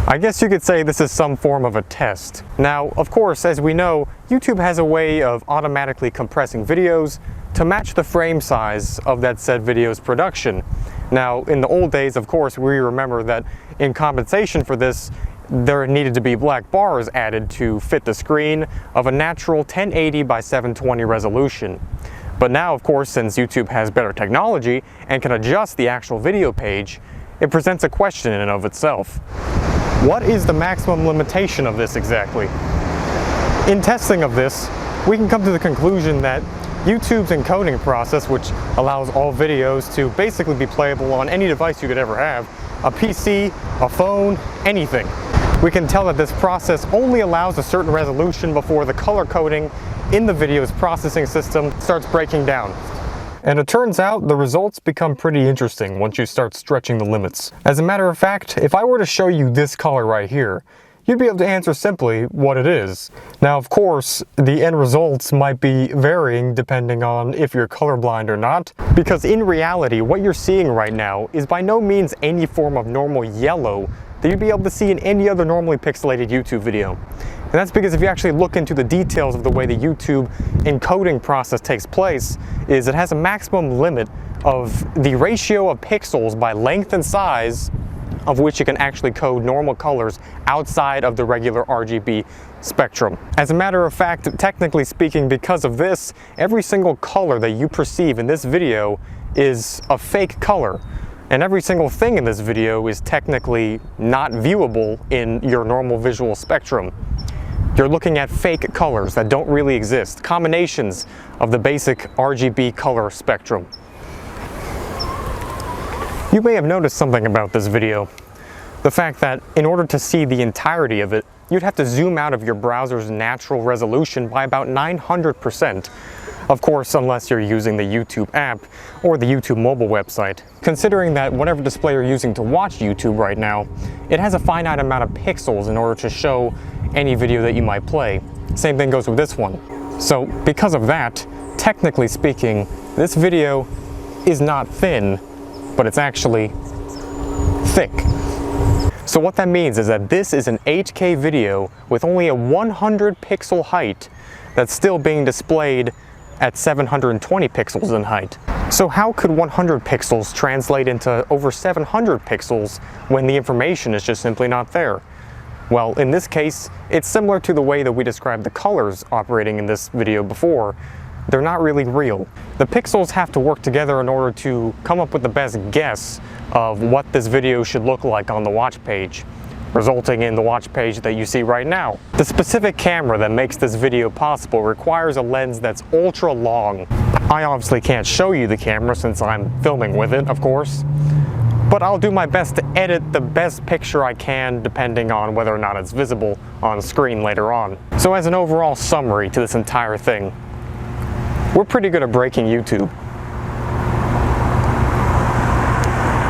I guess you could say this is some form of a test. Now, of course, as we know, YouTube has a way of automatically compressing videos to match the frame size of that said video's production. Now, in the old days, of course, we remember that in compensation for this, there needed to be black bars added to fit the screen of a natural 1080 by 720 resolution. But now, of course, since YouTube has better technology and can adjust the actual video page, it presents a question in and of itself. What is the maximum limitation of this exactly? In testing of this, we can come to the conclusion that YouTube's encoding process, which allows all videos to basically be playable on any device you could ever have, a PC, a phone, anything. We can tell that this process only allows a certain resolution before the color coding in the video's processing system starts breaking down. And it turns out the results become pretty interesting once you start stretching the limits. As a matter of fact, if I were to show you this color right here, you'd be able to answer simply what it is. Now, of course, the end results might be varying depending on if you're colorblind or not, because in reality, what you're seeing right now is by no means any form of normal yellow that you'd be able to see in any other normally pixelated YouTube video. And that's because if you actually look into the details of the way the YouTube encoding process takes place, is it has a maximum limit of the ratio of pixels by length and size of which you can actually code normal colors outside of the regular RGB spectrum. As a matter of fact, technically speaking, because of this, every single color that you perceive in this video is a fake color. And every single thing in this video is technically not viewable in your normal visual spectrum. You're looking at fake colors that don't really exist, combinations of the basic RGB color spectrum. You may have noticed something about this video. The fact that in order to see the entirety of it, you'd have to zoom out of your browser's natural resolution by about 900%. Of course, unless you're using the YouTube app or the YouTube mobile website. Considering that whatever display you're using to watch YouTube right now, it has a finite amount of pixels in order to show any video that you might play. Same thing goes with this one. So because of that, technically speaking, this video is not thin, but it's actually thick. So what that means is that this is an 8K video with only a 100 pixel height that's still being displayed at 720 pixels in height. So how could 100 pixels translate into over 700 pixels when the information is just simply not there? Well, in this case, it's similar to the way that we described the colors operating in this video before. They're not really real. The pixels have to work together in order to come up with the best guess of what this video should look like on the watch page, resulting in the watch page that you see right now. The specific camera that makes this video possible requires a lens that's ultra long. I obviously can't show you the camera since I'm filming with it, of course, but I'll do my best to edit the best picture I can depending on whether or not it's visible on screen later on. So as an overall summary to this entire thing, we're pretty good at breaking YouTube.